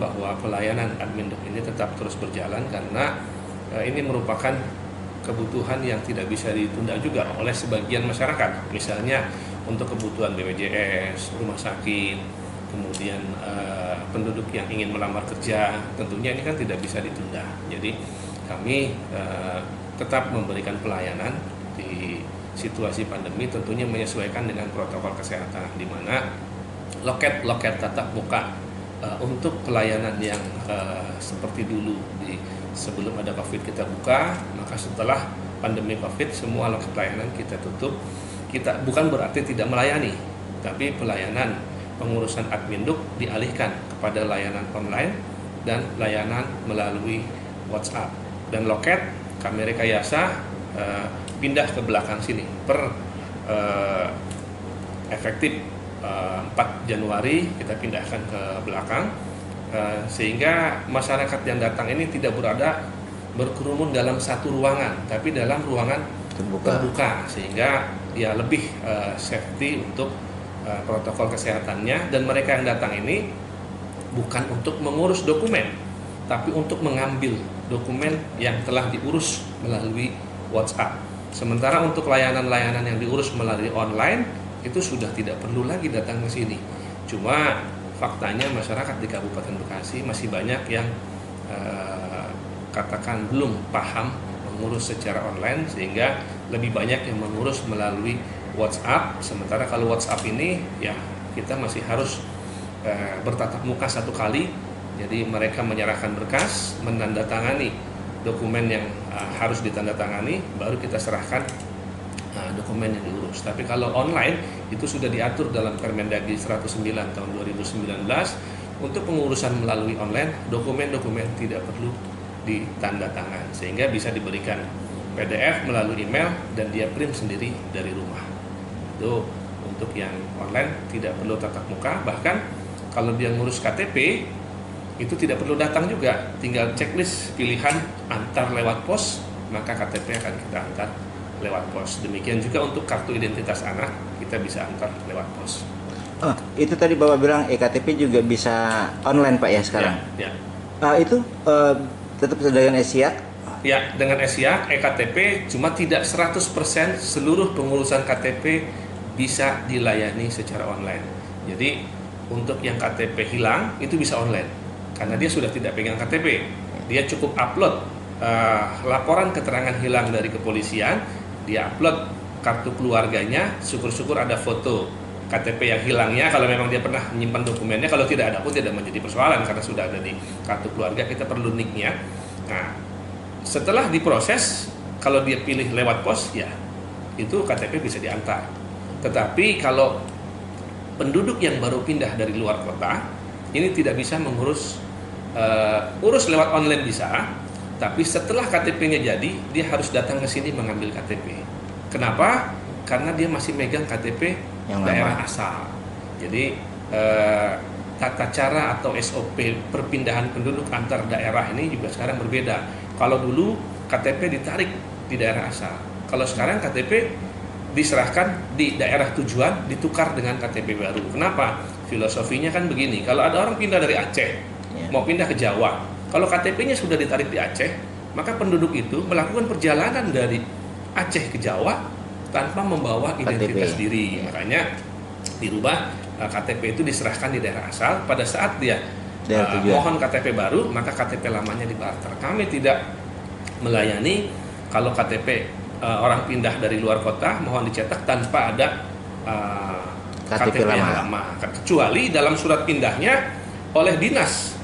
bahwa pelayanan Adminduk ini tetap terus berjalan karena ini merupakan kebutuhan yang tidak bisa ditunda juga oleh sebagian masyarakat. Misalnya untuk kebutuhan BPJS, rumah sakit, kemudian penduduk yang ingin melamar kerja, tentunya ini kan tidak bisa ditunda. Jadi kami tetap memberikan pelayanan di situasi pandemi, tentunya menyesuaikan dengan protokol kesehatan, di mana loket-loket tatap muka untuk pelayanan yang seperti dulu sebelum ada COVID kita buka, maka setelah pandemi COVID semua loket pelayanan kita tutup. Kita bukan berarti tidak melayani, tapi pelayanan pengurusan Adminduk dialihkan kepada layanan online dan layanan melalui WhatsApp. Dan loket kami rekayasa pindah ke belakang sini per efektif 4 Januari kita pindahkan ke belakang sehingga masyarakat yang datang ini tidak berkerumun dalam satu ruangan, tapi dalam ruangan terbuka sehingga ya lebih safety untuk protokol kesehatannya. Dan mereka yang datang ini bukan untuk mengurus dokumen, tapi untuk mengambil dokumen yang telah diurus melalui WhatsApp. Sementara untuk layanan-layanan yang diurus melalui online itu sudah tidak perlu lagi datang ke sini. Cuma faktanya masyarakat di Kabupaten Bekasi masih banyak yang katakan belum paham mengurus secara online, sehingga lebih banyak yang mengurus melalui WhatsApp. Sementara kalau WhatsApp ini ya kita masih harus bertatap muka satu kali. Jadi mereka menyerahkan berkas, menandatangani dokumen yang harus ditandatangani, baru kita serahkan dokumen yang diurus. Tapi kalau online itu sudah diatur dalam Permendagri 109 tahun 2019 untuk pengurusan melalui online, dokumen-dokumen tidak perlu ditandatangan sehingga bisa diberikan PDF melalui email dan dia print sendiri dari rumah. Itu untuk yang online tidak perlu tatap muka. Bahkan kalau dia ngurus KTP itu tidak perlu datang juga, tinggal checklist pilihan antar lewat pos, maka KTP akan kita antar lewat pos. Demikian juga untuk kartu identitas anak kita bisa antar lewat pos. Itu tadi Bapak bilang eKTP juga bisa online Pak ya sekarang? Ya. Itu tetap dengan e-Siak? Ya, dengan e-Siak, eKTP cuma tidak 100% seluruh pengurusan KTP bisa dilayani secara online. Jadi untuk yang KTP hilang itu bisa online karena dia sudah tidak pegang KTP. Dia cukup upload laporan keterangan hilang dari kepolisian, dia upload kartu keluarganya, syukur-syukur ada foto KTP yang hilangnya kalau memang dia pernah menyimpan dokumennya. Kalau tidak ada pun tidak menjadi persoalan karena sudah ada di kartu keluarga, kita perlu nicknya. Nah, setelah diproses, kalau dia pilih lewat pos, ya itu KTP bisa diantar. Tetapi kalau penduduk yang baru pindah dari luar kota, ini tidak bisa mengurus, urus lewat online bisa, tapi setelah KTP-nya jadi, dia harus datang ke sini mengambil KTP. Kenapa? Karena dia masih megang KTP yang daerah asal. Jadi tata cara atau SOP perpindahan penduduk antar daerah ini juga sekarang berbeda. Kalau dulu KTP ditarik di daerah asal, kalau sekarang KTP diserahkan di daerah tujuan, ditukar dengan KTP baru. Kenapa? Filosofinya kan begini, kalau ada orang pindah dari Aceh, mau pindah ke Jawa, kalau KTP-nya sudah ditarik di Aceh, maka penduduk itu melakukan perjalanan dari Aceh ke Jawa tanpa membawa identitas diri. Makanya dirubah, KTP itu diserahkan di daerah asal. Pada saat dia mohon KTP baru, maka KTP lamanya dibarter. Kami tidak melayani kalau KTP orang pindah dari luar kota mohon dicetak tanpa ada KTP yang lama, kecuali dalam surat pindahnya oleh dinas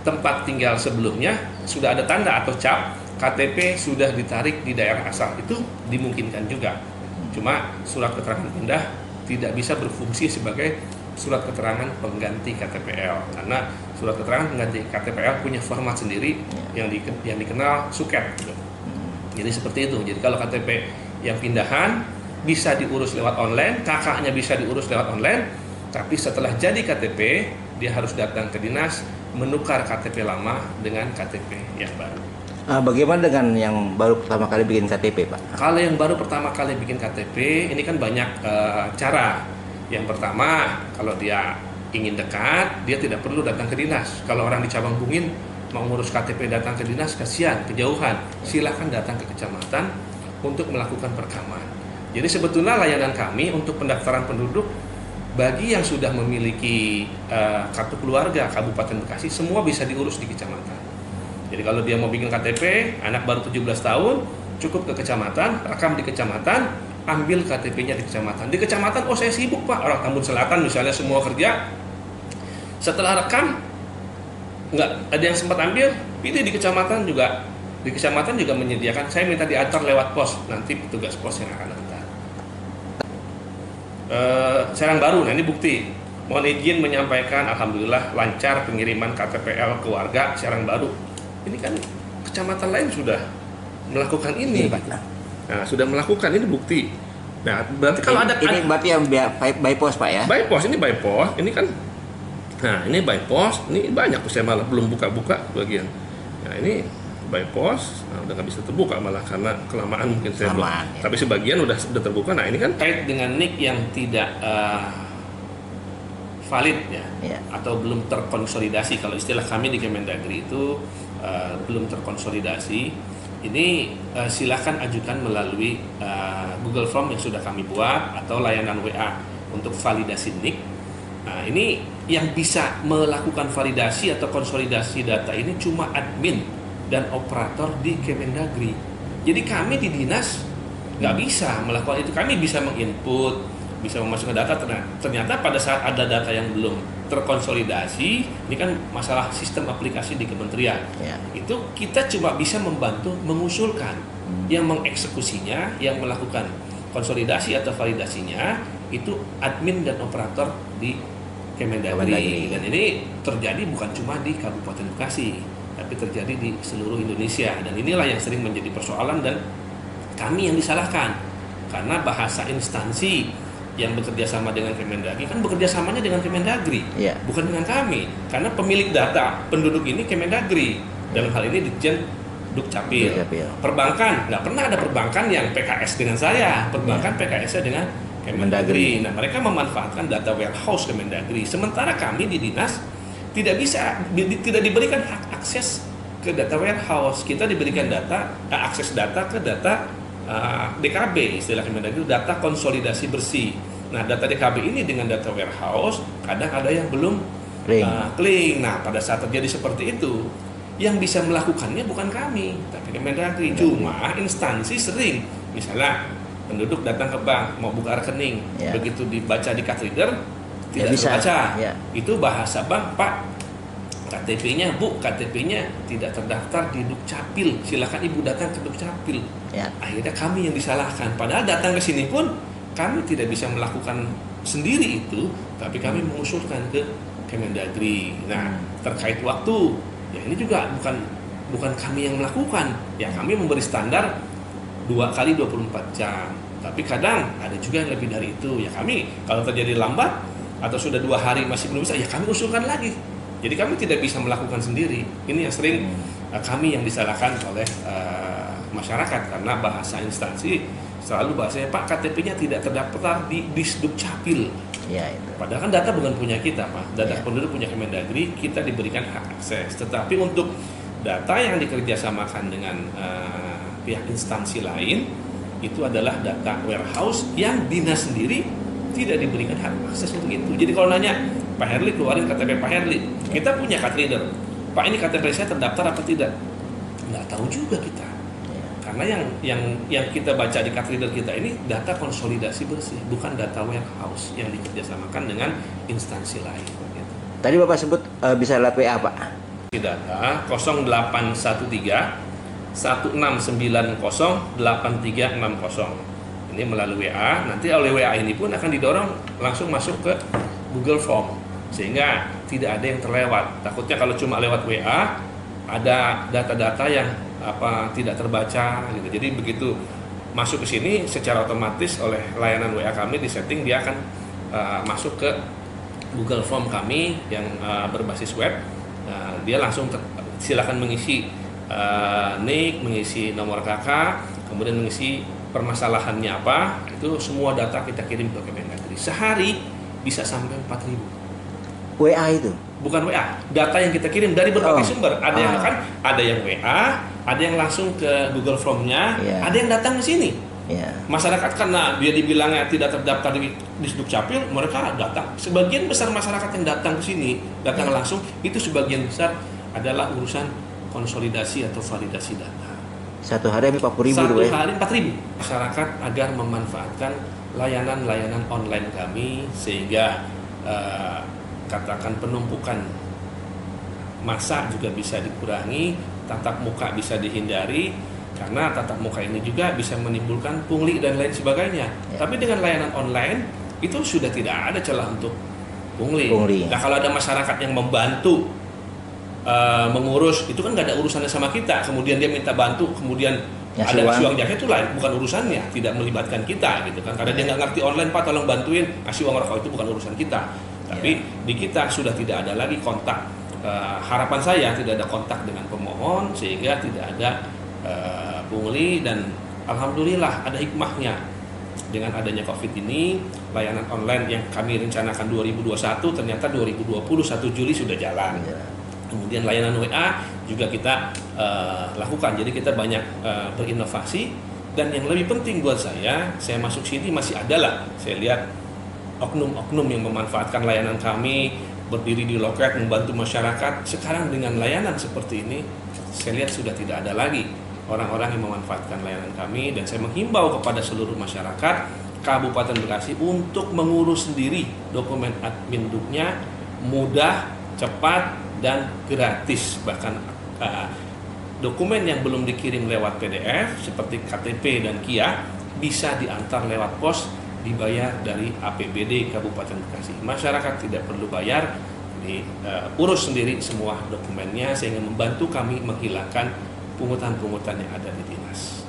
tempat tinggal sebelumnya sudah ada tanda atau cap KTP sudah ditarik di daerah asal, itu dimungkinkan juga. Cuma surat keterangan pindah tidak bisa berfungsi sebagai surat keterangan pengganti KTPL karena surat keterangan pengganti KTPL punya format sendiri yang dikenal suket gitu. Jadi seperti itu. Jadi kalau KTP yang pindahan bisa diurus lewat online, kakaknya bisa diurus lewat online, tapi setelah jadi KTP dia harus datang ke dinas menukar KTP lama dengan KTP yang baru. Bagaimana dengan yang baru pertama kali bikin KTP, Pak? Kalau yang baru pertama kali bikin KTP, ini kan banyak cara. Yang pertama, kalau dia ingin dekat, dia tidak perlu datang ke dinas. Kalau orang di Cabang Bungin mau ngurus KTP datang ke dinas, kasihan, kejauhan. Silahkan datang ke kecamatan untuk melakukan perekaman. Jadi sebetulnya layanan kami untuk pendaftaran penduduk bagi yang sudah memiliki kartu keluarga Kabupaten Bekasi, semua bisa diurus di kecamatan. Jadi kalau dia mau bikin KTP, anak baru 17 tahun, cukup ke kecamatan, rekam di kecamatan, ambil KTP-nya di kecamatan. Di kecamatan, oh saya sibuk Pak, orang Tambun Selatan misalnya semua kerja. Setelah rekam, nggak ada yang sempat ambil, pilih di kecamatan juga. Di kecamatan juga menyediakan, saya minta diantar lewat pos, nanti petugas pos yang akan antar. Serang Baru, nah ini bukti. Mohon izin menyampaikan, alhamdulillah lancar pengiriman KTPL ke warga Serang Baru. Ini kan kecamatan lain sudah melakukan ini. Nah, sudah melakukan, ini bukti. Nah, berarti kalau ada ini berarti yang by pos Pak ya? By pos, ini by pos, ini kan. Nah, ini by pos, ini banyak saya malah belum buka-buka bagian. Nah, ini by pos, nah, udah nggak bisa terbuka malah karena kelamaan mungkin saya belum. Ya. Tapi sebagian udah terbuka. Nah, ini kan kait dengan NIK yang tidak valid ya, atau belum terkonsolidasi. Kalau istilah kami di Kemendagri itu belum terkonsolidasi. Ini silakan ajukan melalui Google Form yang sudah kami buat atau layanan WA untuk validasi NIK. Nah, ini yang bisa melakukan validasi atau konsolidasi data ini cuma admin dan operator di Kemendagri. Jadi kami di dinas nggak bisa melakukan itu. Kami bisa menginput, bisa memasukkan data. Ternyata pada saat ada data yang belum terkonsolidasi, ini kan masalah sistem aplikasi di kementerian. Itu kita cuma bisa membantu mengusulkan, yang mengeksekusinya, yang melakukan konsolidasi atau validasinya itu admin dan operator di Kemendagri. Dan ini terjadi bukan cuma di Kabupaten Bekasi, tapi terjadi di seluruh Indonesia. Dan inilah yang sering menjadi persoalan dan kami yang disalahkan karena bahasa instansi yang bekerja sama dengan Kemendagri kan bekerja samanya dengan Kemendagri, bukan dengan kami. Karena pemilik data penduduk ini Kemendagri, dalam hal ini Ditjen Dukcapil. Perbankan, nggak pernah ada perbankan yang PKS dengan saya, perbankan PKS-nya dengan Kemendagri. Nah, mereka memanfaatkan data warehouse Kemendagri. Sementara kami di dinas tidak diberikan hak akses ke data warehouse. Kita diberikan akses data ke data DKB, istilah Kemendagri, data konsolidasi bersih. Nah, data DKB ini dengan data warehouse kadang ada yang belum clean. Nah, pada saat terjadi seperti itu, yang bisa melakukannya bukan kami, tapi Kemendagri. Cuma instansi sering, misalnya penduduk datang ke bank mau buka rekening, begitu dibaca di card reader tidak terbaca. Itu bahasa bank, Pak, KTP-nya Bu, KTP-nya tidak terdaftar di Dukcapil, silakan Ibu datang ke Dukcapil. Akhirnya kami yang disalahkan, padahal datang ke sini pun kami tidak bisa melakukan sendiri itu, tapi kami mengusulkan ke Kemendagri. Nah, terkait waktu, ya ini juga bukan kami yang melakukan, ya kami memberi standar 2 kali 24 jam. Tapi kadang ada juga yang lebih dari itu. Ya kami kalau terjadi lambat atau sudah 2 hari masih belum bisa, ya kami usulkan lagi. Jadi kami tidak bisa melakukan sendiri. Ini yang sering kami yang disalahkan oleh masyarakat karena bahasa instansi selalu bahasanya Pak KTP-nya tidak terdaftar di Disdukcapil. Padahal kan data bukan punya kita, Pak. Data penduduk punya Kemendagri, kita diberikan hak akses. Tetapi untuk data yang dikerjasamakan dengan pihak instansi lain itu adalah data warehouse yang dinas sendiri tidak diberikan hak akses untuk itu. Jadi kalau nanya Pak Herli keluarin KTP Pak Herli, kita punya card reader, Pak ini KTP saya terdaftar apa tidak? Nggak tahu juga kita. Karena yang kita baca di card reader kita ini data konsolidasi bersih, bukan data warehouse yang dikerjasamakan dengan instansi lain. Tadi Bapak sebut bisa lewat WA Pak? Data 0813 1690 8360. Ini melalui WA. Nanti oleh WA ini pun akan didorong langsung masuk ke Google Form sehingga tidak ada yang terlewat. Takutnya kalau cuma lewat WA ada data-data yang tidak terbaca gitu. Jadi begitu masuk ke sini secara otomatis oleh layanan WA kami di setting dia akan masuk ke Google Form kami yang berbasis web. Dia langsung silakan mengisi NIK, mengisi nomor KK, kemudian mengisi permasalahannya apa, itu semua data kita kirim ke Kemendagri. Sehari bisa sampai 4.000. WA itu. Bukan WA, data yang kita kirim dari berbagai sumber. Ada yang Ah. kan, ada yang WA, ada yang langsung ke Google Form-nya, Iya. ada yang datang ke sini. Ya. Masyarakat karena dia dibilangnya tidak terdaftar di Dukcapil, mereka datang. Sebagian besar masyarakat yang datang ke sini, datang Ya. langsung, itu sebagian besar adalah urusan konsolidasi atau validasi data. Satu hari 40.000 Satu tuh, ya. hari 4.000. Masyarakat agar memanfaatkan layanan-layanan online kami sehingga katakan penumpukan massa juga bisa dikurangi, tatap muka bisa dihindari, karena tatap muka ini juga bisa menimbulkan pungli dan lain sebagainya. Ya. Tapi dengan layanan online itu sudah tidak ada celah untuk pungli. Pungli, ya. Nah, kalau ada masyarakat yang membantu mengurus, itu kan nggak ada urusannya sama kita. Kemudian dia minta bantu, kemudian Ngasih ada uang. uang jaket, itu lain, bukan urusannya, tidak melibatkan kita gitu kan. Karena dia nggak ngerti online, Pak tolong bantuin, kasih uang rokok, itu bukan urusan kita. Tapi di kita sudah tidak ada lagi kontak. Harapan saya tidak ada kontak dengan pemohon sehingga tidak ada pungli, dan alhamdulillah ada hikmahnya. Dengan adanya Covid ini, layanan online yang kami rencanakan 2021 ternyata 2020 1 Juli sudah jalan. Ya. Kemudian layanan WA juga kita lakukan. Jadi kita banyak berinovasi, dan yang lebih penting buat saya masuk sini masih ada lah. Saya lihat oknum-oknum yang memanfaatkan layanan kami, berdiri di loket membantu masyarakat. Sekarang dengan layanan seperti ini, saya lihat sudah tidak ada lagi orang-orang yang memanfaatkan layanan kami, dan saya menghimbau kepada seluruh masyarakat Kabupaten Bekasi untuk mengurus sendiri dokumen admin duknya, mudah, cepat, dan gratis. Bahkan dokumen yang belum dikirim lewat PDF seperti KTP dan KIA bisa diantar lewat pos, dibayar dari APBD Kabupaten Bekasi. Masyarakat tidak perlu bayar, urus sendiri semua dokumennya sehingga membantu kami menghilangkan pungutan-pungutan yang ada di dinas.